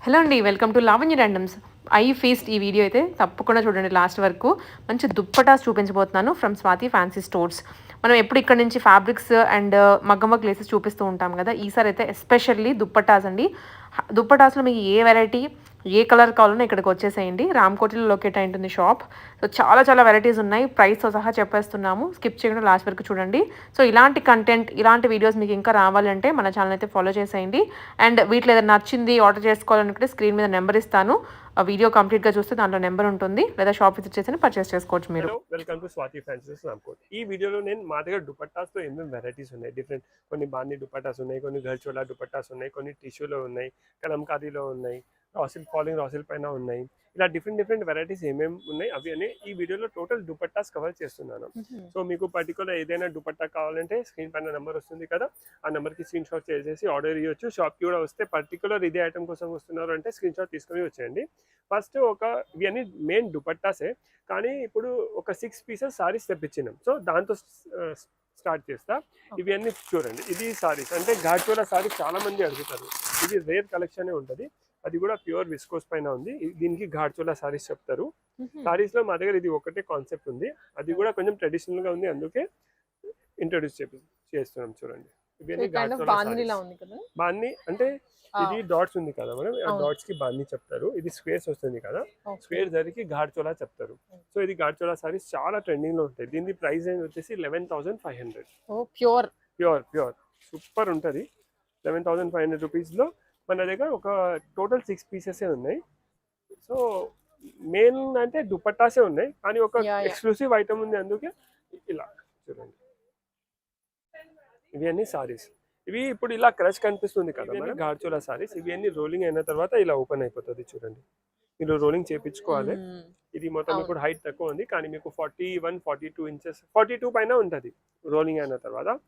Hello అండి. Welcome to Lavanya randoms. I feast ఈ video అయితే తప్పకుండా చూడండి లాస్ట్ వరకు. మంచి దుప్పటాస్ చూపించబోతున్నాను ఫ్రమ్ స్వాతి ఫ్యాన్సీ స్టోర్స్. మనం ఎప్పుడు ఇక్కడ నుంచి ఫ్యాబ్రిక్స్ అండ్ మగ్గం వర్క్ లేసెస్ చూపిస్తూ ఉంటాం కదా! ఈసారి అయితే ఎస్పెషల్లీ దుప్పటాస్ అండి. దుప్పటాస్‌లో మీకు ఏ వెరైటీ, ఏ కలర్ కావాలన్నా ఇక్కడికి వచ్చేసేయండి. రామ్‌కోటిలో లొకేట్ అయి ఉంటుంది షాప్. సో, చాలా చాలా వెరైటీస్ ఉన్నాయి. ప్రైస్‌తో సహా చెప్పేస్తున్నాము. స్కిప్ చేయకుండా లాస్ట్ వరకు చూడండి. సో, ఇలాంటి కంటెంట్, ఇలాంటి వీడియోస్ మీకు ఇంకా రావాలంటే మన ఛానల్ అయితే ఫాలో చేసేయండి. అండ్ వీటిలో ఏదైనా నచ్చింది ఆర్డర్ చేసుకోవాలనుకుంటే స్క్రీన్ మీద నెంబర్ ఇస్తాను. ఆ వీడియో కంప్లీట్‌గా చూస్తే దాంట్లో నెంబర్ ఉంటుంది. లేదా షాప్ విజిట్ చేసి పర్చేస్ చేసుకోవచ్చు మీరు. Hello welcome to Swathi fancies Ramkot. ఈ వీడియోలో నేను మా దగ్గర దుపట్టాస్తో ఏమేమి వెరైటీస్ ఉన్నాయి, డిఫరెంట్ కొన్ని బాందీ దుపట్టాస్ ఉన్నాయి, కొన్ని గల్చోలా దుపట్టాస్ ఉన్నాయి, కొన్ని టిష్యూలో ఉన్నాయి, కలంకారీలో ఉన్నాయి, రాసిల్ పైన ఉన్నాయి. ఇలా డిఫరెంట్ వెరైటీస్ ఏమేమి ఉన్నాయి అవి అని ఈ వీడియోలో టోటల్ దుపట్టాస్ కవర్ చేస్తున్నాను. సో మీకు పర్టికులర్ ఏదైనా దుపట్టా కావాలంటే స్క్రీన్ పైన నెంబర్ వస్తుంది కదా, ఆ నెంబర్కి స్క్రీన్ షాట్ చేసేసి ఆర్డర్ ఇవ్వచ్చు. షాప్కి కూడా వస్తే పర్టికులర్ ఇదే ఐటమ్ కోసం వస్తున్నారు అంటే స్క్రీన్ షాట్ తీసుకొని వచ్చేయండి. ఫస్ట్ ఇవన్నీ మెయిన్ దుపట్టాసే, కానీ ఇప్పుడు ఒక 6 పీసెస్ సారీస్ తెప్పించినాం. సో దాంతో స్టార్ట్ చేస్తా. ఇవి అన్ని చూడండి, ఇది సారీస్ అంటే ఘాట్చోలా సారీస్ చాలా మంది అడుగుతారు. ఇది రేర్ కలెక్షనే ఉంటుంది, అది కూడా ప్యూర్ విస్కోస్ పైన ఉంది. దీనికి ఘాట్చోలా సారీస్ చెప్తారు. సారీస్ లో మా దగ్గర ఇది ఒకటే కాన్సెప్ట్ ఉంది, అది కూడా కొంచెం ట్రెడిషనల్ గా ఉంది, అందుకే ఇంట్రొడ్యూస్ చేస్తున్నాం. చూడండి, ఇవన్నీ ఘాట్చోలా సారీస్. బాన్ని అంటే ఇది డాట్స్ ఉంది కదా మనం, ఆ డాట్స్ కి బాన్ని చెప్తారు. ఇది స్క్వేర్స్ వస్తుంది కదా, స్క్వేర్ ధరికి ఘాట్చోలా చెప్తారు. సో ఇది ఘాట్చోలా సారీస్ చాలా ట్రెండింగ్ లో ఉంటాయి. దీని ప్రైస్ వచ్చేసి 11,500. ప్యూర్ ప్యూర్ సూపర్ ఉంటుంది. 11,500 రూపీస్లో మన దగ్గర ఒక టోటల్ 6 పీసెస్ ఉన్నాయి. సో మెయిన్ అంటే దుపట్టాసే ఉన్నాయి, కానీ ఒక ఎక్స్క్లూసివ్ ఐటమ్ ఉంది, అందుకే ఇలా చూడండి. ఇవి అన్ని సారీస్. ఇవి ఇప్పుడు ఇలా క్రష్ కనిపిస్తుంది కదా మన ఘాట్చోలా సారీస్, ఇవి అన్ని రోలింగ్ అయిన తర్వాత ఇలా ఓపెన్ అయిపోతుంది. చూడండి, మీరు రోలింగ్ చేయించుకోవాలి. ఇది మొత్తం ఇప్పుడు హైట్ తక్కువ ఉంది, కానీ మీకు 41-42 ఇంచెస్, 42 పైన ఉంటుంది రోలింగ్ అయిన తర్వాత.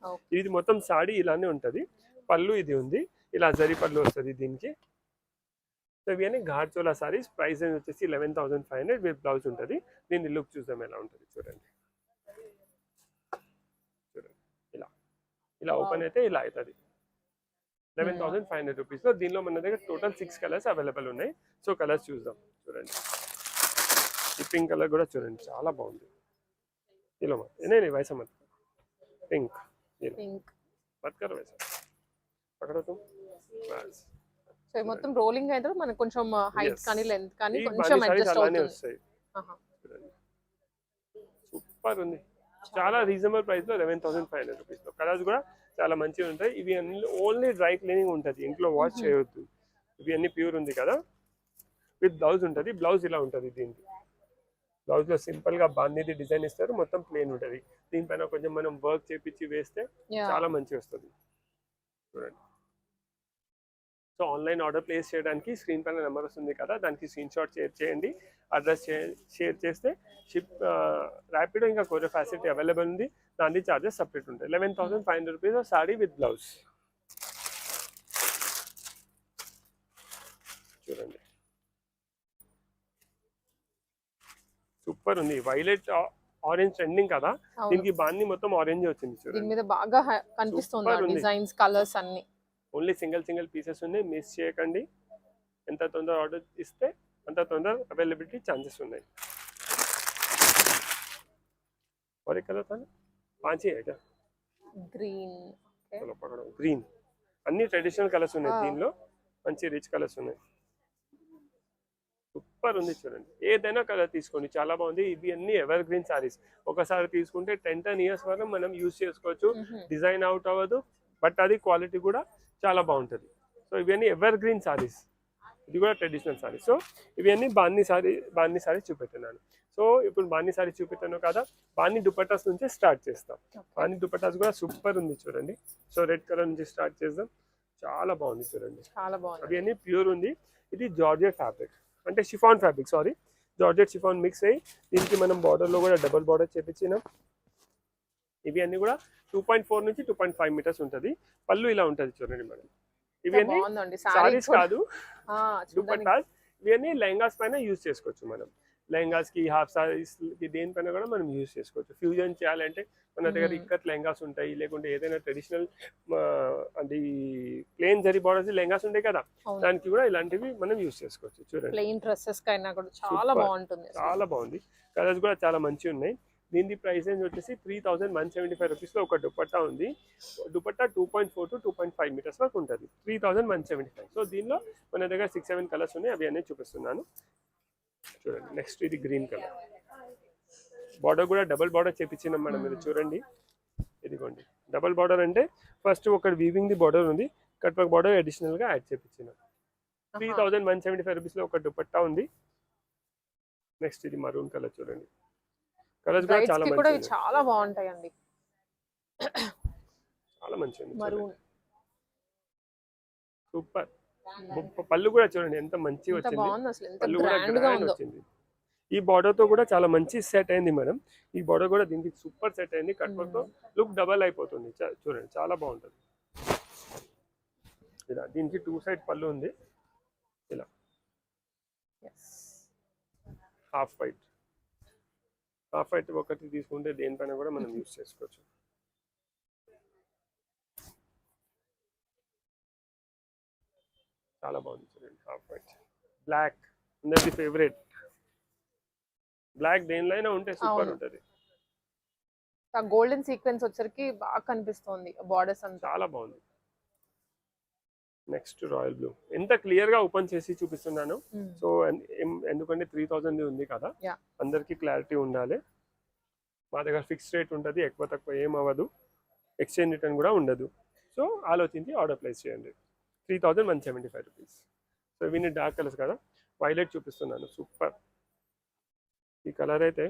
ఇది మొత్తం సాడీ ఇలానే ఉంటుంది. పళ్ళు ఇది ఉంది, ఇలా జరీ పళ్ళు వస్తుంది దీనికి. సో ఇవన్నీ ఘాట్చోలా సారీస్. ప్రైస్ వచ్చేసి 11,500 విత్ బ్లౌజ్ ఉంటుంది. దీన్ని లుక్ చూద్దాం ఎలా ఉంటుంది. చూడండి ఇలా ఇలా ఓపెన్ అయితే ఇలా అవుతుంది. 11,500 రూపీస్లో దీనిలో మన దగ్గర టోటల్ 6 కలర్స్ అవైలబుల్ ఉన్నాయి. సో కలర్స్ చూద్దాం. చూడండి, ఈ పింక్ కలర్ కూడా చూడండి, చాలా బాగుంది. ఇలా వయసు మत పింక్ మत करो वैसा पकड़ो तुम बस. సో మొత్తం రోలింగ్ అయితే మనకు కొంచెం హైట్ కానీ లెంత్ కానీ కొంచెం అడ్జస్ట్ అవుతుంది. సూపర్ ఉంది, చాలా రీజనబుల్ ప్రైస్ లో 11,500 రూపీస్ లో. కలర్స్ కూడా చాలా మంచిగా ఉంటాయి. ఇవి అన్ని ఓన్లీ డ్రై క్లీనింగ్ ఉంటుంది, ఇంట్లో వాష్ చేయవద్దు. ఇవి అన్ని ప్యూర్ ఉంది కదా. విత్ బ్లౌజ్ ఉంటుంది. బ్లౌజ్ ఇలా ఉంటుంది. దీనికి బ్లౌజ్ లో సింపుల్ గా బాందీది డిజైన్ ఇస్తారు, మొత్తం ప్లేన్ ఉంటుంది. దీనిపైన కొంచెం మనం వర్క్ చేపించి వేస్తే చాలా మంచిగా వస్తుంది. చూడండి. సో ఆన్లైన్ ఆర్డర్ ప్లేస్ చేయడానికి స్క్రీన్ పైన నెంబర్ వస్తుంది కదా, దానికి స్క్రీన్ షాట్ షేర్ చేయండి. అడ్రస్ షేర్ చేస్తే షిప్, ర్యాపిడో ఇంకా కొరియర్ ఫెసిలిటీ అవైలబుల్ ఉంది. దాని చార్జెస్ సపరేట్ ఉంటాయి. 11,500 రూపీస్ సారీ విత్ బ్లౌజ్. చూడండి, సూపర్ ఉంది. వైలెట్ ఆరెంజ్ ట్రెండింగ్ కదా, దీనికి బాన్ని మొత్తం ఆరెంజ్ వచ్చింది. చూడండి, బాగా కనిపిస్తుంది డిజైన్స్, కలర్స్ అన్ని. ఓన్లీ సింగిల్ పీసెస్ ఉన్నాయి, మిస్ చేయకండి. ఎంత తొందర ఆర్డర్ ఇస్తే అంత తొందర అవైలబిలిటీ ఛాన్సెస్ ఉన్నాయి. और एक कलर था ना, 5 ही है क्या? గ్రీన్. चलो पकड़ो. గ్రీన్. అన్ని ట్రెడిషనల్ కలర్స్ ఉన్నాయి దీనిలో, మంచి రిచ్ కలర్స్ ఉన్నాయి. సూపర్ ఉంది. చూడండి, ఏదైనా కలర్ తీసుకోండి, చాలా బాగుంది. ఇవి అన్ని ఎవర్ గ్రీన్ సారీస్. ఒకసారి తీసుకుంటే 10 years వరకు మనం యూజ్ చేసుకోవచ్చు. డిజైన్ అవుట్ అవ్వదు, బట్ అది క్వాలిటీ కూడా చాలా బాగుంటుంది. సో ఇవన్నీ ఎవర్ గ్రీన్ సారీస్, ఇది కూడా ట్రెడిషనల్ సారీస్. సో ఇవన్నీ బాన్ని సారీస్ చూపెట్టినాను. సో ఇప్పుడు బాన్ని సారీస్ చూపెట్టాను కదా, బాన్ని దుపట్టాస్ నుంచి స్టార్ట్ చేస్తాం. బాన్ని దుపట్టాస్ కూడా సూపర్ ఉంది. చూడండి, సో రెడ్ కలర్ నుంచి స్టార్ట్ చేద్దాం. చాలా బాగుంది. చూడండి, అవి అన్ని ప్యూర్ ఉంది. ఇది జార్జెట్ ఫ్యాబ్రిక్, అంటే chiffon fabric, sorry, georgette chiffon mix అయ్యి దీనికి మనం బార్డర్లో కూడా డబుల్ బార్డర్ చేపించినాం. ఇవి అన్ని కూడా 2.4 నుంచి 2.5 మీటర్స్ ఉంటుంది. పళ్ళు ఇలా ఉంటుంది. చూడండి మేడం, ఇవన్నీ సారీస్ కాదు, దుపట్టాస్. ఇవన్నీ లెహంగాస్ పైన యూజ్ చేసుకోవచ్చు మనం. లెహంగాస్కి హాఫ్ సారీస్కి దేనిపైన కూడా మనం యూజ్ చేసుకోవచ్చు. ఫ్యూజన్ చేయాలంటే మన దగ్గర ఇక్కత్ లెహంగాస్ ఉంటాయి, లేకుంటే ఏదైనా ట్రెడిషనల్ అది ప్లేన్ జరీ బార్డర్స్ లెహంగాస్ ఉంటాయి కదా, దానికి కూడా ఇలాంటివి మనం యూజ్ చేసుకోవచ్చు. చూడండి ప్లెయిన్ డ్రెస్సెస్ కైనా కూడా చాలా బాగుంటుంది. చాలా బాగుంది, కలర్స్ కూడా చాలా మంచిగా ఉన్నాయి. దీని ప్రైస్ రేంజ్ వచ్చేసి 3175 రూపీస్లో ఒక దుపట్టా ఉంది. దుపట్టా 2.4 to 2.5 మీటర్స్ వరకు ఉంటుంది. 3175. సో దీనిలో మన దగ్గర 6-7 కలర్స్ ఉన్నాయి, అవి అన్నీ చూపిస్తున్నాను. చూడండి నెక్స్ట్ ఇది గ్రీన్ కలర్, బార్డర్ కూడా డబుల్ బార్డర్ చేపించినాం మేడం. మీరు చూడండి, ఇదిగోండి డబుల్ బార్డర్ అంటే ఫస్ట్ ఒక వీవింగ్ ది బార్డర్ ఉంది, కట్ వర్క్ బార్డర్ అడిషనల్ గా యాడ్ చేపించినాం. 3175 రూపీస్లో ఒక దుపట్టా ఉంది. నెక్స్ట్ ఇది మరూన్ కలర్, చూడండి కలర్స్ కూడా చాలా మంచిగా, చాలా బాగుంటాయండి, చాలా మంచిగా ఉంది. Maroon super. పళ్ళు కూడా చూడండి ఎంత మంచిగా వచ్చింది, పళ్ళు కూడా గ్రాండ్ వచ్చింది. ఈ బార్డర్ తో కూడా చాలా మంచి సెట్ అయింది మేడం. ఈ బార్డర్ కూడా దీనికి సూపర్ సెట్ అయింది, కట్ వర్క్ తో లుక్ డబల్ అయిపోతుంది. చూడండి చాలా బాగుంటుంది. ఇలా దీనికి 2 సైడ్ పళ్ళు ఉంది, ఇలా హాఫ్ వైట్ ఒకటి తీసుకుంటే దేనిపైన కూడా మనం యూజ్ చేసుకోవచ్చు. చాలా బాగుంది చూడండి, హాఫ్ వైట్ బ్లాక్ అందరిది ఫేవరెట్. బ్లాక్ దేనిలో అయినా ఉంటే సూపర్ ఉంటుంది. గోల్డెన్ సీక్వెన్స్ వచ్చరికి బాగా కనిపిస్తుంది బార్డర్స్ అంతా, చాలా బాగుంది. నెక్స్ట్ రాయల్ బ్లూ, ఎంత క్లియర్ గా ఓపెన్ చేసి చూపిస్తున్నాను. సో ఎందుకంటే 3000 ఉంది కదా, అందరికి క్లారిటీ ఉండాలి. మా దగ్గర ఫిక్స్ రేట్ ఉంటుంది, ఎక్కువ తక్కువ ఏం అవ్వదు, ఎక్స్చేంజ్ రిటర్న్ కూడా ఉండదు. సో ఆలోచించి ఆర్డర్ ప్లేస్ చేయండి. 3175 రూపీస్. సో ఇవన్నీ డార్క్ కలర్స్ కదా, వైలెట్ చూపిస్తున్నాను, సూపర్. ఈ కలర్ అయితే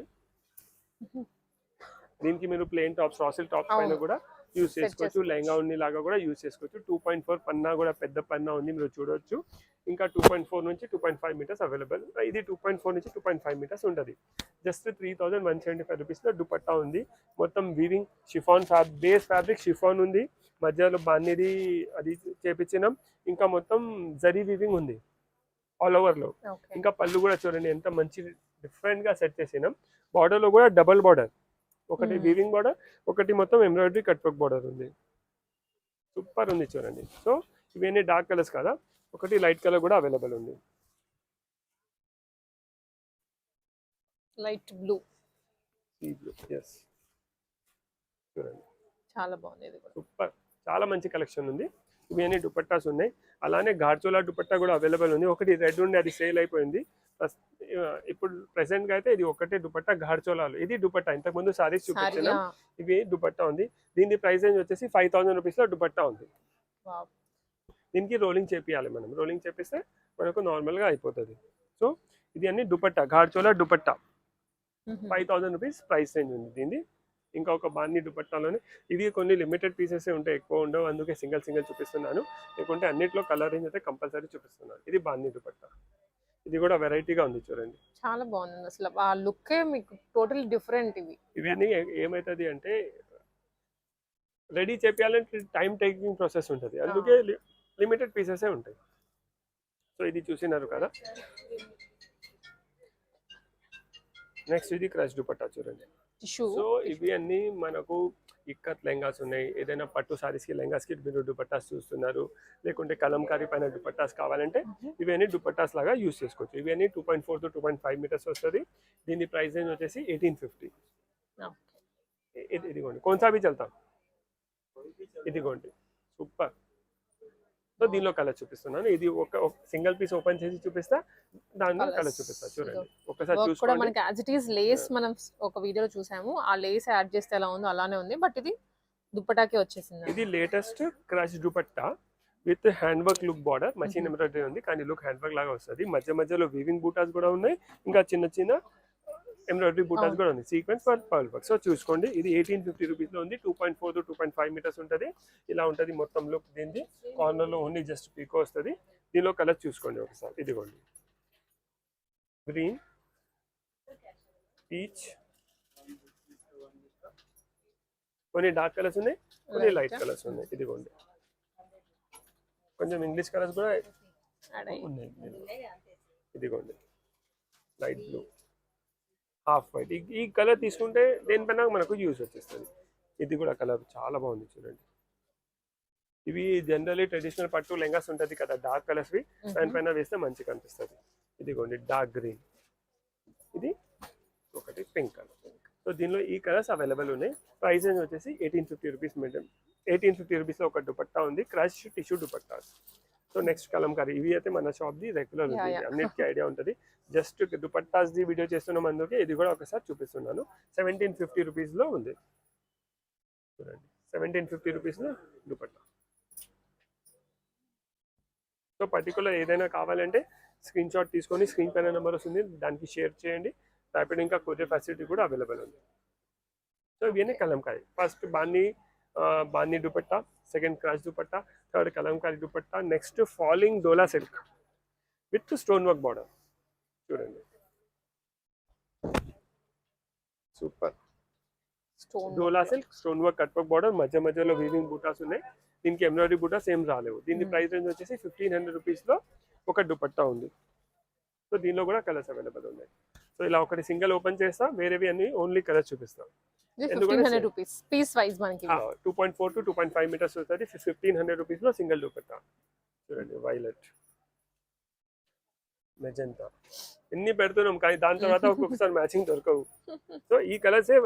దీనికి మీరు ప్లెయిన్ టాప్స్, రాసిల్ టాప్స్ పైన కూడా యూజ్ చేసుకోవచ్చు, లెహంగా ఉన్ని లాగా కూడా యూజ్ చేసుకోవచ్చు. 2.4 పన్నా కూడా పెద్ద పన్నా ఉంది, మీరు చూడవచ్చు. ఇంకా 2.4 నుంచి 2.5 మీటర్స్ అవైలబుల్. ఇది 2.4 నుంచి 2.5 మీటర్స్ ఉంటుంది. జస్ట్ 3175 రూపీస్లో దుపట్టా ఉంది. మొత్తం weaving chiffon base fabric chiffon ఉంది, మధ్యలో బాన్నీది అది చేపించినాం, ఇంకా మొత్తం జరీ వీవింగ్ ఉంది ఆల్ ఓవర్లో. ఇంకా పళ్ళు కూడా చూడండి ఎంత మంచి డిఫరెంట్ గా సెట్ చేసినాం. బార్డర్ లో కూడా డబల్ బార్డర్, ఒకటి వీవింగ్ బార్డర్, ఒకటి మొత్తం ఎంబ్రాయిడరీ కట్ వర్క్ బార్డర్ ఉంది, సూపర్ ఉంది చూడండి. సో ఇవన్నీ డార్క్ కలర్స్ కదా, ఒకటి లైట్ కలర్ కూడా అవైలబుల్ ఉంది, light blue, sea blue. Yes చూడండి చాలా బాగుంది, ఇది కూడా సూపర్, చాలా మంచి కలెక్షన్ ఉంది. ఇవన్నీ దుపట్టాస్ ఉన్నాయి. అలానే ఘాట్చోలా దుపట్టా కూడా అవైలబుల్ ఉంది. ఒకటి రెడ్ ఉండి అది సేల్ అయిపోయింది. ఇప్పుడు ప్రెసెంట్ గా అయితే ఇది ఒకటే దుపట్టా ఘాట్చోలాలు. ఇది దుపట్టా, ఇంతకు ముందు సారీస్ చూపించాను, ఇవి దుపట్టా ఉంది. దీని ప్రైస్ రేంజ్ వచ్చేసి 5000 రూపీస్లో దుపట్టా ఉంది. దీనికి రోలింగ్ చేపియాలి మనం, రోలింగ్ చేపిస్తే మనకు నార్మల్ గా అయిపోతుంది. సో ఇది అన్ని dupatta, gharchola dupatta 5000 rupees price range ఉంది దీన్ని. ఇంకా ఒక బాన్ని దుపట్టాలోనే ఇవి కొన్ని లిమిటెడ్ పీసెస్ ఉంటాయి, ఎక్కువ ఉండవు, అందుకే సింగిల్ చూపిస్తున్నాను. లేకుంటే అన్నిట్లో కలర్ రేంజ్ అయితే కంపల్సరీ చూపిస్తున్నాను. ఇది బాన్ని దుపట్టా, ఇది కూడా వెరైటీగా ఉంది చూడండి, చాలా బాగుంది. అసలు ఆ లుక్ మీకు టోటల్ డిఫరెంట్. ఇవన్నీ ఏమవుతుంది అంటే రెడీ చేయాలంటే టైం టేకింగ్ ప్రాసెస్ ఉంటుంది, అందుకే లిమిటెడ్ పీసెస్ ఉంటాయి. సో ఇది చూసినారు కదా. నెక్స్ట్ ఇది క్రష్ దుపట్టా చూడండి. సో ఇవి అన్ని మనకు ఇక్కత్ లెహంగాస్ ఉన్నాయి, ఏదైనా పట్టు సారీస్ కి లెహంగాస్ కి మీరు దుపట్టాస్ చూస్తున్నారు, లేకుంటే కలంకారీ పైన దుపట్టాస్ కావాలంటే ఇవన్నీ దుపట్టాస్ లాగా యూస్ చేసుకోవచ్చు. ఇవన్నీ 2.4 to 2.5 మీటర్స్ వస్తుంది. దీని ప్రైస్ రేంజ్ వచ్చేసి 1850. ఇదిగోండి కొంచెం भी चलता, ఇదిగోండి సూపర్. సో దీనిలో కలర్ చూపిస్తున్నాను. ఇది ఒక సింగిల్ పీస్ ఓపెన్ చేసి చూపిస్తా, దానిలో కలర్ చూపిస్తా చూడండి. ఒకసారి చూసుకోండి. మనకి యాజ్ ఇట్ ఈస్ లేస్ మనం ఒక వీడియోలో చూసాము, ఆ లేస్ యాడ్ చేస్తే ఎలా ఉందో అలానే ఉంది, బట్ ఇది దుపట్టాకి వచ్చేసింది. ఇది latest crush dupatta with hand work look border, machine embroidery ఉంది కానీ లుక్ హ్యాండ్ వర్క్ లాగా వస్తుంది. మధ్య మధ్యలో వీవింగ్ బూటాస్ కూడా ఉన్నాయి, ఇంకా చిన్న చిన్న ఎంబ్రాయిడరీ బూటాస్ కూడా ఉంది, sequence for pearl work. So చూసుకోండి, ఇది 1850 రూపీస్లో ఉంది. 2.4 to 2.5 మీటర్స్ ఉంటుంది. ఇలా ఉంటుంది మొత్తం లుక్. దీన్ని కార్నర్లో ఓన్లీ జస్ట్ పీకో వస్తుంది. దీనిలో కలర్ చూసుకోండి ఒకసారి. ఇదిగోండి గ్రీన్, పీచ్, కొన్ని డార్క్ కలర్స్ ఉన్నాయి, కొన్ని లైట్ కలర్స్ ఉన్నాయి. ఇదిగోండి కొంచెం ఇంగ్లీష్ కలర్స్ కూడా ఉన్నాయి. ఇదిగోండి లైట్ బ్లూ, హాఫ్ వైట్. ఈ కలర్ తీసుకుంటే దేనిపైన మనకు యూస్ వచ్చేస్తుంది. ఇది కూడా కలర్ చాలా బాగుంది చూడండి. ఇవి జనరల్లీ ట్రెడిషనల్ పట్టు లెంగాస్ ఉంటుంది కదా, డార్క్ కలర్స్వి దానిపైన వేస్తే మంచిగా కనిపిస్తుంది. ఇదిగోండి డార్క్ గ్రీన్, ఇది ఒకటి పింక్ కలర్. సో దీనిలో ఈ కలర్స్ అవైలబుల్ ఉన్నాయి. ప్రైస్ రేంజ్ వచ్చేసి 1850 రూపీస్ మేడం. 1850 రూపీస్లో ఒక దుపట్టా ఉంది, crush tissue dupatta. So next Kalamkari, ఇవి అయితే మన షాప్ది రెగ్యులర్ ఉంటుంది, అన్నిటికీ ఐడియా ఉంటుంది. జస్ట్ దుపట్టాస్ది వీడియో చేస్తున్నాం అందుకే ఇది కూడా ఒకసారి చూపిస్తున్నాను. 1750 రూపీస్లో ఉంది చూడండి. 1750 రూపీస్లో దుపట్టా. సో పర్టికులర్ ఏదైనా కావాలంటే స్క్రీన్ షాట్ తీసుకొని స్క్రీన్ పైన నెంబర్ వస్తుంది దానికి షేర్ చేయండి. ర్యాపిడ్ ఇంకా కొరియర్ ఫెసిలిటీ కూడా అవైలబుల్ ఉంది. సో ఇవన్నీ కలంకారీ. ఫస్ట్ బాందీ dupatta, second crush dupatta, third Kalamkari dupatta, next falling Dola silk with stone work border చూడండి. Super. Dola silk stone work cut work border, మధ్య మధ్యలో వీవింగ్ బూటాస్ ఉన్నాయి. దీనికి ఎంబ్రాయిడరీ బూటాస్ ఏం రాలేవు. దీని ప్రైస్ రేంజ్ వచ్చేసి 1500 రూపీస్లో ఒక దుపట్టా ఉంది. సో దీనిలో కూడా కలర్స్ అవైలబుల్ ఉన్నాయి. సో ఇలా ఒకటి సింగిల్ ఓపెన్ చేస్తా, వేరేవి అన్ని ఓన్లీ కలర్స్ చూపిస్తాం. 1500 రూపీస్ పీస్ వైజ్ మనకి 2.4 to 2.5 మీటర్స్ వస్తుంది. 1500 రూపీస్లో సింగిల్ దుపట్టా చూడండి. వైలెట్, మెజెంటా, ఎన్ని పెడుతున్నాం కానీ దాని తర్వాత ఒక్కొక్కసారి మ్యాచింగ్ దొరకవు. సో ఈ కలర్సే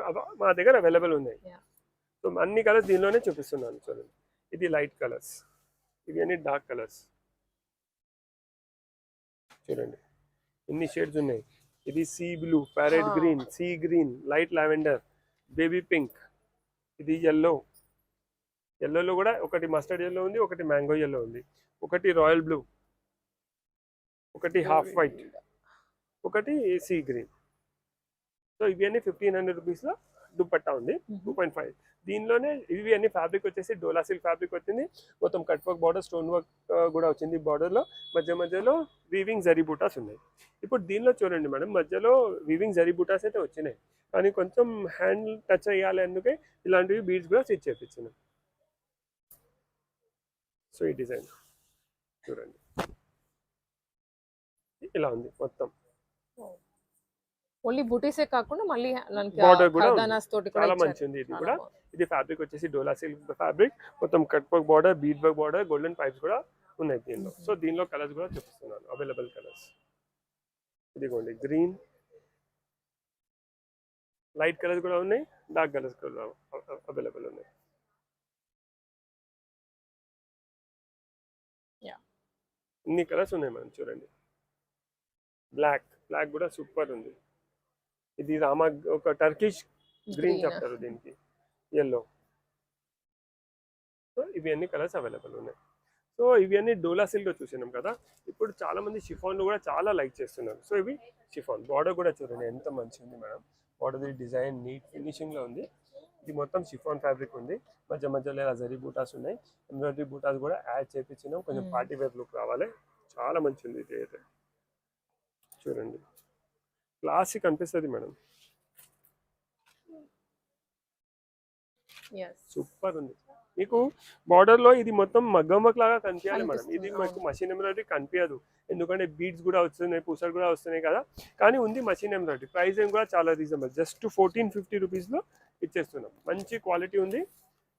మా దగ్గర అవైలబుల్ ఉన్నాయి. సో అన్ని కలర్స్ దీనిలోనే చూపిస్తున్నాను చూడండి. ఇది లైట్ కలర్స్, ఇవి అన్ని డార్క్ కలర్స్ చూడండి. ఎన్ని షేడ్స్ ఉన్నాయి. ఇది sea blue, parrot green, sea green, light lavender, baby pink, ఇది ఎల్లో. ఎల్లోలో కూడా ఒకటి మస్టర్డ్ ఎల్లో ఉంది, ఒకటి మ్యాంగో ఎల్లో ఉంది, ఒకటి రాయల్ బ్లూ, ఒకటి హాఫ్ వైట్, ఒకటి సీ గ్రీన్. సో ఇవి అన్ని 1500 రూపీస్లో దుపట్టా ఉంది. 2.5. దీనిలోనే ఇవి అన్ని ఫ్యాబ్రిక్ వచ్చేసి డోలా సిల్క్ ఫ్యాబ్రిక్ వచ్చింది. మొత్తం cut work border, stone work కూడా వచ్చింది బార్డర్లో. మధ్య మధ్యలో వీవింగ్ జరీ బూటాస్ ఉన్నాయి. ఇప్పుడు దీనిలో చూడండి మేడం, మధ్యలో వీవింగ్ జరీ బూటాస్ అయితే వచ్చినాయి కానీ కొంచెం హ్యాండ్ టచ్ అయ్యాలి అందుకే ఇలాంటివి బీడ్స్ కూడా స్టిచ్ చేయించిన. సో ఈ డిజైన్ చూడండి ఇలా ఉంది మొత్తం. ఓన్లీ బూటీసే కాకుండా మళ్ళీ బార్డర్ కూడా చాలా మంచి ఉంది. ఇది కూడా ఇది ఫ్యాబ్రిక్ వచ్చేసి డోలా సిల్క్ ఫ్యాబ్రిక్, మొత్తం cut work border, bead work border, golden pipes కూడా ఉన్నాయి దీనిలో. సో దీనిలో కలర్స్ కూడా చూపిస్తున్నాను, అవైలబుల్ కలర్స్. ఇదిగోండి గ్రీన్, లైట్ కలర్స్ కూడా ఉన్నాయి, డార్క్ కలర్స్ కూడా అవైలబుల్ ఉన్నాయి. ఇన్ని కలర్స్ ఉన్నాయి మనం చూడండి. బ్లాక్ కూడా సూపర్ ఉంది. ఇది రామా ఒక టర్కిష్ గ్రీన్ చెప్తారు దీనికి, ఎల్లో. సో ఇవి అన్ని కలర్స్ అవైలబుల్ ఉన్నాయి. సో ఇవి అన్ని డోలా సిల్క్ చూసినాం కదా. ఇప్పుడు చాలా మంది షిఫాన్ కూడా చాలా లైక్ చేస్తున్నారు. సో ఇవి షిఫాన్. బార్డర్ కూడా చూడండి ఎంత మంచి ఉంది madam. Border design neat finishing లో ఉంది. ఇది మొత్తం షిఫాన్ ఫ్యాబ్రిక్ ఉంది. మధ్య మధ్యలో ఇలా జరీ బూటాస్ ఉన్నాయి. ఎంబ్రాయిడరీ బూటాస్ కూడా యాడ్ చేయించినాం, కొంచెం పార్టీ వేర్ లుక్ రావాలి. చాలా మంచి ఉంది ఇది అయితే చూడండి. క్లాసిక్ అనిపిస్తుంది మేడం, సూపర్ ఉంది. మీకు బార్డర్ లో ఇది మొత్తం మగ్గం వర్క్ లాగా కనిపించాలి మేడం. ఇది మీకు మషిన్ ఎంబ్రాయిడరీ కనిపించదు, ఎందుకంటే బీడ్స్ కూడా వస్తున్నాయి, పూసలు కూడా వస్తున్నాయి కదా. కానీ ఉంది మషిన్ ఎంబ్రాయిడరీ. ప్రైస్ ఏం కూడా చాలా రీజనబుల్, జస్ట్ 1450 రూపీస్లో ఇచ్చేస్తున్నాం. మంచి క్వాలిటీ ఉంది,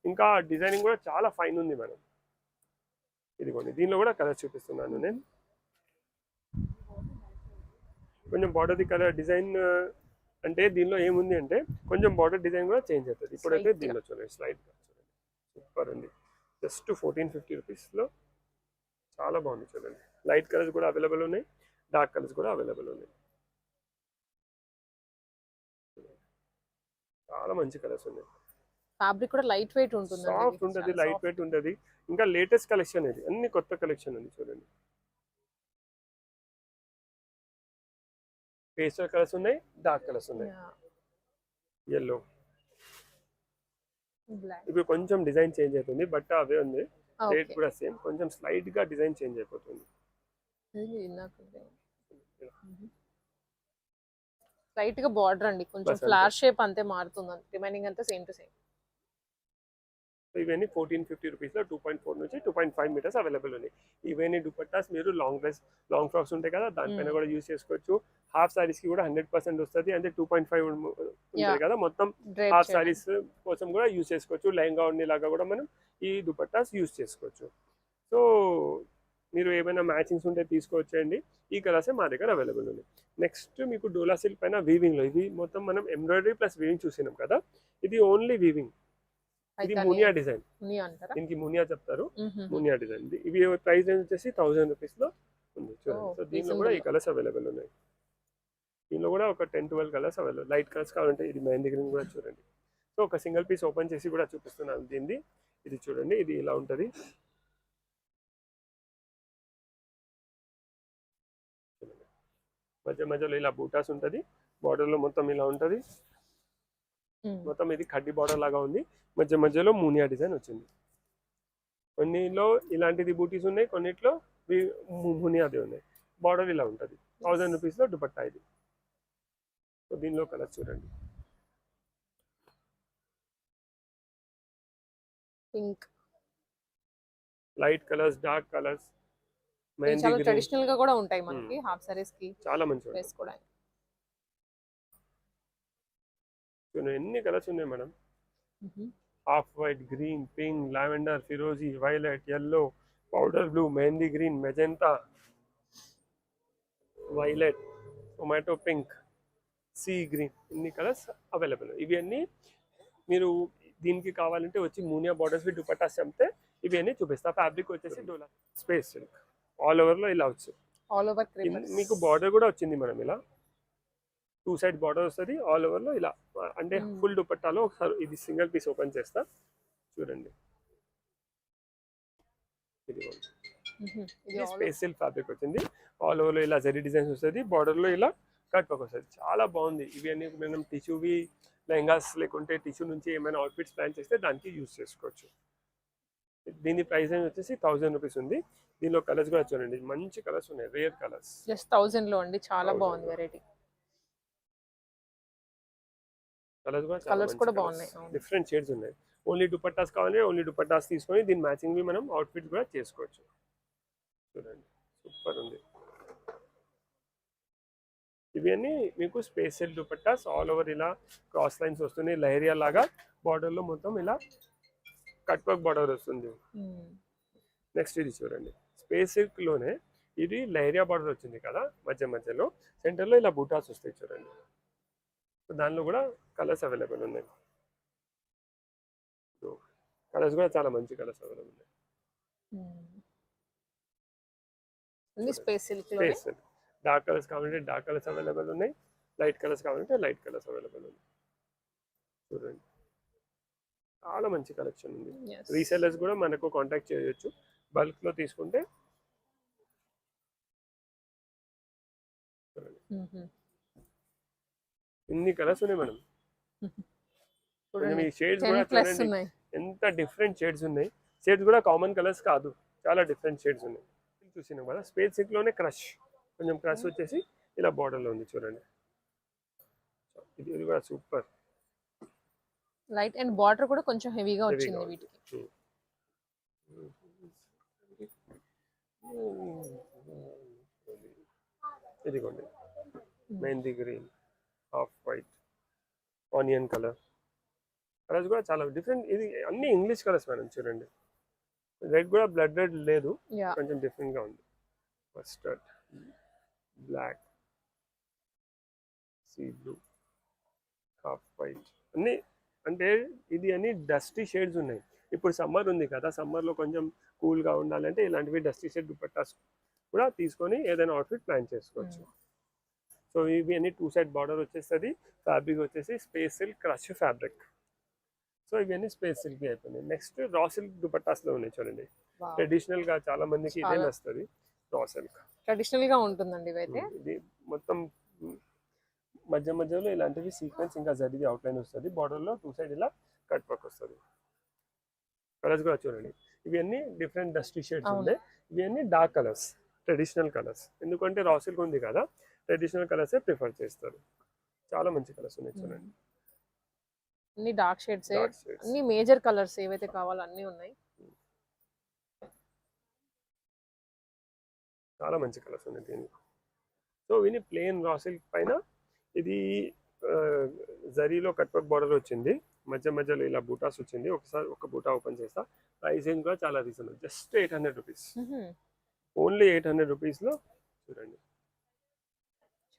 ఇంకా డిజైనింగ్ కూడా చాలా ఫైన్ ఉంది మేడం. ఇదిగోండి దీనిలో కూడా కలర్ చూపిస్తున్నాను నేను. కొంచెం బార్డర్ ది కలర్ డిజైన్ అంటే దీనిలో ఏముంది అంటే కొంచెం బార్డర్ డిజైన్ కూడా చేంజ్ అవుతుంది. ఇప్పుడైతే దీనిలో చూడండి స్లైడ్ చూడండి, సూపర్ ఉంది. జస్ట్ 1450 రూపీస్లో చాలా బాగుంది చూడండి. లైట్ కలర్స్ కూడా అవైలబుల్ ఉన్నాయి, డార్క్ కలర్స్ కూడా అవైలబుల్ ఉన్నాయి. చాలా మంచి కలర్స్ ఉన్నాయి. ఫ్యాబ్రిక్ కూడా లైట్ వెయిట్ ఉంటుంది, సాఫ్ట్ ఉంటుంది, లైట్ వెయిట్ ఉంటుంది. ఇంకా లేటెస్ట్ కలెక్షన్ ఇది, అన్ని కొత్త కలెక్షన్ ఉంది చూడండి. పేస్టల్ కలర్స్ ఉన్నాయి, డార్క్ కలర్స్ ఉన్నాయి, ఎల్లో. ఇప్పుడు కొంచెం డిజైన్ చేంజ్ అవుతుంది, బట్ అవే ఉంది, రేట్ కూడా సేమ్. కొంచెం స్లైట్ గా డిజైన్ చేంజ్ అయిపోతుంది. లైట్ గా బార్డర్ అండి, కొంచెం ఫ్లాష్ షేప్ అంతే మారుతుంది, రిమైనింగ్ అంతా సేమ్ టు సేమ్. సో ఇవన్నీ 1450 రూపీస్లో 2.4 నుంచి 2.5 మీటర్స్ అవైలబుల్ ఉన్నాయి. ఇవన్నీ దుపట్టాస్ మీరు లాంగ్ ఫ్రాక్స్ ఉంటాయి కదా, దానిపైన కూడా యూస్ చేసుకోవచ్చు. హాఫ్ సారీస్కి కూడా 100% వస్తుంది. అంటే 2.5 ఉంటుంది కదా, మొత్తం హాఫ్ సారీస్ కోసం కూడా యూస్ చేసుకోవచ్చు. లెహంగా ఉండేలాగా కూడా మనం ఈ దుపట్టాస్ యూస్ చేసుకోవచ్చు. సో మీరు ఏమైనా మ్యాచింగ్స్ ఉంటే తీసుకోవచ్చండి. ఈ కలర్సే మా దగ్గర అవైలబుల్ ఉన్నాయి. నెక్స్ట్ మీకు డోలా సిల్క్ పైన వీవింగ్లో, ఇది మొత్తం మనం ఎంబ్రాయిడరీ ప్లస్ వీవింగ్ చూసినాం కదా, ఇది ఓన్లీ వీవింగ్. ఇది మునియా డిజైన్, దీనికి మునియా చెప్తారు. మునియా డిజైన్ ఇవి ప్రైస్ రేంజ్ వచ్చేసి 1000 రూపీస్లో ఉంది చూడండి. సో దీనిలో కూడా ఈ కలర్స్ అవైలబుల్ ఉన్నాయి. దీనిలో కూడా ఒక 10-12 కలర్స్ అవైలబుల్. లైట్ కలర్స్ కావాలంటే ఇది మెహందీ గ్రీన్ కూడా చూడండి. సో ఒక సింగిల్ పీస్ ఓపెన్ చేసి కూడా చూపిస్తున్నాను దీన్ని. ఇది చూడండి, ఇది ఇలా ఉంటుంది. మధ్యలో ఇలా బూటాస్ ఉంటుంది, బార్డర్లో మొత్తం ఇలా ఉంటుంది. మొత్తం ఇది కడ్డీ బార్డర్ లాగా ఉంది, మధ్యలో మునియా డిజైన్ వచ్చింది. కొన్నిలో ఇలాంటిది బూటీస్ ఉన్నాయి, కొన్నిట్లో మునియాది ఉన్నాయి. బార్డర్ ఇలా ఉంటుంది. 1000 రూపీస్లో దుపట్టా ఇది. సో దీనిలో కలర్స్ చూడండి. Pink, light colours, dark colours, చాలా ట్రెడిషనల్ గా కూడా ఉంటాయి మనకి హాఫ్ సారీస్ కి చాలా మంచిగా వేసుకోవడానికి. ఎన్ని కలర్స్ ఉన్నాయి madam. Half white, green, pink, lavender, ఫిరోజీ, violet, yellow, powder blue, mehndi green, magenta, violet, tomato pink, sea green, ఇన్ని కలర్స్ అవైలబుల్. ఇవి అన్నీ మీరు దీనికి కావాలంటే వచ్చి మునియా బార్డర్స్ దుపట్టాస్ చెప్తే ఇవి అన్నీ చూపిస్తా. ఫ్యాబ్రిక్ వచ్చేసి డోలా స్పేస్ సిల్క్ ఆల్ ఓవర్లో ఇలా వచ్చింది. ఆల్ ఓవర్ మీకు బార్డర్ కూడా వచ్చింది మనం ఇలా 2 సైడ్ బార్డర్ వస్తుంది ఆల్ ఓవర్లో ఇలా. అంటే ఫుల్ దుపట్టాలో ఒకసారి ఇది సింగిల్ పీస్ ఓపెన్ చేస్తా చూడండి. ఇది స్పేస్ సిల్క్ ఫ్యాబ్రిక్ వచ్చింది. ఆల్ ఓవర్లో ఇలా జరీ డిజైన్స్ వస్తుంది, బార్డర్లో ఇలా కట్ వర్క్ వస్తుంది. చాలా బాగుంది. ఇవి అన్ని మనం టిష్యూవి లెహంగాస్ లేకుంటే టిష్యూ నుంచి ఏమైనా అవుట్ఫిట్స్ ప్లాన్ చేస్తే దానికి యూజ్ చేసుకోవచ్చు. దీని ప్రైస్ వచ్చేసి 1000 రూపీస్ ఉంది. దీనిలో కలర్స్ కూడా చూడండి, మంచి కలర్స్ ఉన్నాయి, రేర్ కలర్స్. జస్ట్ 1000 లో అండి, చాలా బాగుంది వెరైటీ. కలర్స్ కూడా బాగున్నాయి, డిఫరెంట్ షేడ్స్ ఉన్నాయి. ఓన్లీ దుపట్టాస్ కావాలి, ఓన్లీ దుపట్టాస్ తీసుకొని దీని మ్యాచింగ్ మనం అవుట్ఫిట్ కూడా చేసుకోవచ్చు. చూడండి సూపర్ ఉంది. ఇవి అన్నీ మీకు స్పేషల్ దుపట్టాస్ ఆల్ ఓవర్ ఇలా క్రాస్ లైన్స్ వస్తున్నాయి, లహరియా లాగా. బార్డర్లో మొత్తం ఇలా కట్ వర్క్ బార్డర్ వస్తుంది. నెక్స్ట్ ఇది చూడండి, స్పేస్ సిల్క్ లోనే ఇది లహరియా బార్డర్ వచ్చింది కదా, మధ్యలో సెంటర్లో ఇలా బూటాస్ వస్తాయి చూడండి. దానిలో కూడా కలర్స్ అవైలబుల్ ఉన్నాయి. కలర్స్ కూడా చాలా మంచి కలర్స్ అవైలబుల్ ఉన్నాయి. స్పేస్ సిల్క్ డార్క్ కలర్స్ కావాలంటే డార్క్ కలర్స్ అవైలబుల్ ఉన్నాయి, లైట్ కలర్స్ కావాలంటే లైట్ కలర్స్ అవైలబుల్ ఉన్నాయి. చూడండి చాలా మంచి కలెక్షన్ ఉంది. రీసెల్లర్స్ కూడా మనకు కాంటాక్ట్ చేయొచ్చు బల్క్లో తీసుకుంటే. ఇన్ని కలర్స్ ఉన్నాయి మేడం. ఈ షేడ్స్ కూడా చూడండి ఎంత డిఫరెంట్ షేడ్స్ ఉన్నాయి. షేడ్స్ కూడా కామన్ కలర్స్ కాదు, చాలా డిఫరెంట్ షేడ్స్ ఉన్నాయి. చూసినాం కదా స్పేస్ సిల్క్ లోనే క్రష్, కొంచెం క్రష్ వచ్చేసి ఇలా బార్డర్లో ఉంది చూడండి. ఇది కూడా సూపర్. లైట్ అండ్ బార్డర్ కూడా కొంచెం హెవీగా వచ్చింది వీటికి. ఇదిగోండి mehndi green, half white, onion colour. Colours కూడా చాలా డిఫరెంట్. ఇది అన్ని ఇంగ్లీష్ కలర్స్ మేడం. చూడండి రెడ్ కూడా బ్లడ్ రెడ్ లేదు, కొంచెం డిఫరెంట్ గా ఉంది. Mustard, black, sea blue, half white, అన్ని అంటే ఇది అన్ని డస్టీ షేడ్స్ ఉన్నాయి. ఇప్పుడు సమ్మర్ ఉంది కదా, సమ్మర్లో కొంచెం కూల్గా ఉండాలంటే ఇలాంటివి డస్టీ షేడ్ దుపట్టాస్ కూడా తీసుకొని ఏదైనా అవుట్ఫిట్ ప్లాన్ చేసుకోవచ్చు. సో ఇవి అన్ని 2 సైడ్ బార్డర్ వచ్చేస్తుంది. ఫ్యాబ్రిక్ వచ్చేసి space silk crush fabric. So ఇవన్నీ స్పేస్ సిల్క్ అయిపోయినాయి. నెక్స్ట్ రా సిల్క్ దుపట్టాస్లో ఉన్నాయి చూడండి. ట్రెడిషనల్గా చాలా మందికి ఇదే వస్తుంది, రా సిల్క్ ట్రెడిషనల్ గా ఉంటుందండి. ఇవైతే ఇది మొత్తం మధ్యలో ఇలాంటివి సీక్వెన్స్ ఇంకా జరిగి అవుట్లైన్ వస్తుంది. బార్డర్లో 2 సైడ్ ఇలా కట్ వర్క్ వస్తుంది. కలర్స్ కూడా చూడండి, ఇవన్నీ డిఫరెంట్ డస్టీ షేడ్స్ ఉన్నాయి. ఇవన్నీ డార్క్ కలర్స్, ట్రెడిషనల్ కలర్స్. ఎందుకంటే రా సిల్క్ ఉంది కదా, ట్రెడిషనల్ కలర్సే ప్రిఫర్ చేస్తారు. చాలా మంచి కలర్స్ ఉన్నాయి చూడండి. అన్ని డార్క్ షేడ్స్, డార్క్ షేడ్స్. అన్ని మేజర్ కలర్స్ ఏవైతే కావాలో అన్ని ఉన్నాయి. చాలా మంచి కలర్స్ ఉన్నాయి దీనిలో. సో ఇవి ప్లెయిన్ రా సిల్క్ పైన ఇది జరీలో కట్ వర్క్ బార్డర్ వచ్చింది, మధ్య మధ్యలో ఇలా బూటాస్ వచ్చింది. ఒకసారి ఒక బూటా ఓపెన్ చేస్తా. ప్రైసింగ్ కూడా చాలా రీజనబుల్, జస్ట్ 800 రూపీస్. ఓన్లీ 800 రూపీస్లో చూడండి.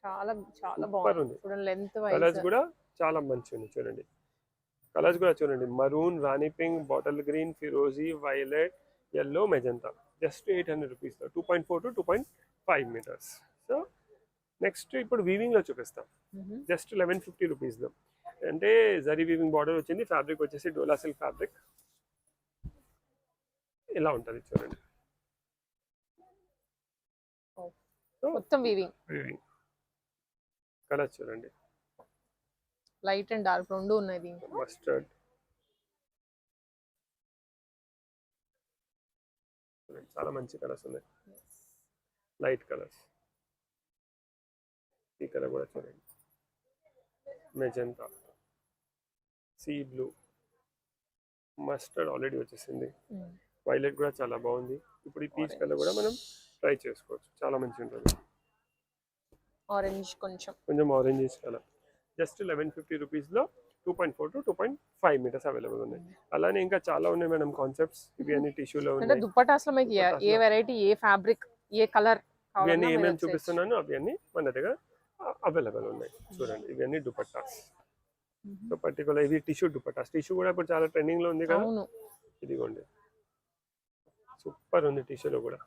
చాలా చాలా సూపర్ బాగుంది ఉంది. చూడండి, లెంత్ కలర్స్ వైజ్ కూడా చాలా మంచి ఉంది చూడండి. కలర్స్ కూడా చూడండి, maroon, rani pink, bottle green, ఫిరోజీ, వైలెట్, yellow, మెజంతా. జస్ట్ 800 రూపీస్లో 2.4 to 2.5 మీటర్స్. సో నెక్స్ట్ ఇప్పుడు వీవింగ్లో చూపిస్తాం. జస్ట్ 1150 రూపీస్లో. అంటే జరీ వీవింగ్ బార్డర్ వచ్చింది. ఫ్యాబ్రిక్ వచ్చేసి డోలా సిల్క్ ఫ్యాబ్రిక్. ఇలా ఉంటుంది చూడండి. మొత్తం వీవింగ్. వీవింగ్ కలర్స్ చూడండి, లైట్ అండ్ డార్క్ రెండు ఉన్నాయి దీంట్లో. మస్టర్డ్, చాలా మంచి కలర్స్ ఉన్నాయి, లైట్ కలర్స్. ఈ కలర్ కూడా చూడండి, magenta, sea blue, mustard already వచ్చేసింది, వైలెట్ కూడా చాలా బాగుంది. ఇప్పుడు ఈ పీచ్ కలర్ కూడా మనం ట్రై చేసుకోవచ్చు, చాలా మంచిగా ఉంటుంది. ఆరెంజ్ కొంచెం ఆరెంజ్ కలర్. జస్ట్ 1150 రూపీస్లో 2.4 to 2.5 మీటర్స్ అవైలబుల్ ఉన్నాయి. అలానే ఇంకా చాలా ఉన్నాయి మేడం కాన్సెప్ట్స్. ఇవి అన్ని టిష్యూలో అంటే ఉన్నాయి. దుప్పటాస్ లో మీకు ఏ వెరైటీ, ఏ ఫ్యాబ్రిక్, ఏ కలర్ ఇవన్నీ ఏమేమి చూపిస్తున్నాను అవన్నీ మన దగ్గర అవైలబుల్ ఉన్నాయి. చూడండి ఇవన్నీ దుపట్టాస్. సో పర్టికులర్ ఇవి టిష్యూ దుపట్టాస్. టిష్యూ కూడా ఇప్పుడు చాలా ట్రెండింగ్ లో ఉంది కదా. అవును, ఇదిగోండి సూపర్ ఉంది టిష్యూలో కూడా.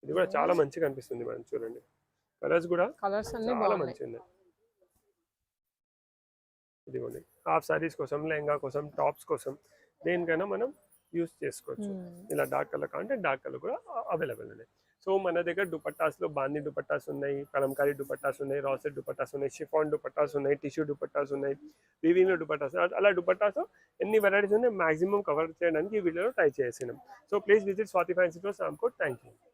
ఇది కూడా చాలా మంచిగా అనిపిస్తుంది మేడం. చూడండి కలర్స్ కూడా కలర్స్ అన్ని చాలా బాగున్నాయి. మంచిగా ఉన్నాయి. ఇదిగోండి హాఫ్ సారీస్ కోసం, లెహంగా కోసం, టాప్స్ కోసం దేనికైనా మనం యూస్ చేసుకోవచ్చు. ఇలా డార్క్ కలర్ కావాలంటే డార్క్ కలర్ కూడా అవైలబుల్ ఉన్నాయి. సో మన దగ్గర దుపట్టాస్లో బాందీ దుపట్టాస్ ఉన్నాయి, కలంకారీ దుపట్టాస్ ఉన్నాయి, రాసెట్ దుపట్టాస్ ఉన్నాయి, షిఫాన్ దుపట్టాస్ ఉన్నాయి, టిష్యూ దుపట్టాస్ ఉన్నాయి, వీవింగ్ దుపట్టాస్. అలా దుపట్టాస్ ఎన్ని వెరైటీస్ ఉన్నాయి మాక్సిమం కవర్ చేయడానికి ఈ వీడియోలో ట్రై చేసినాం. So please visit Swathi fancy stores, Ramkot. Thank you.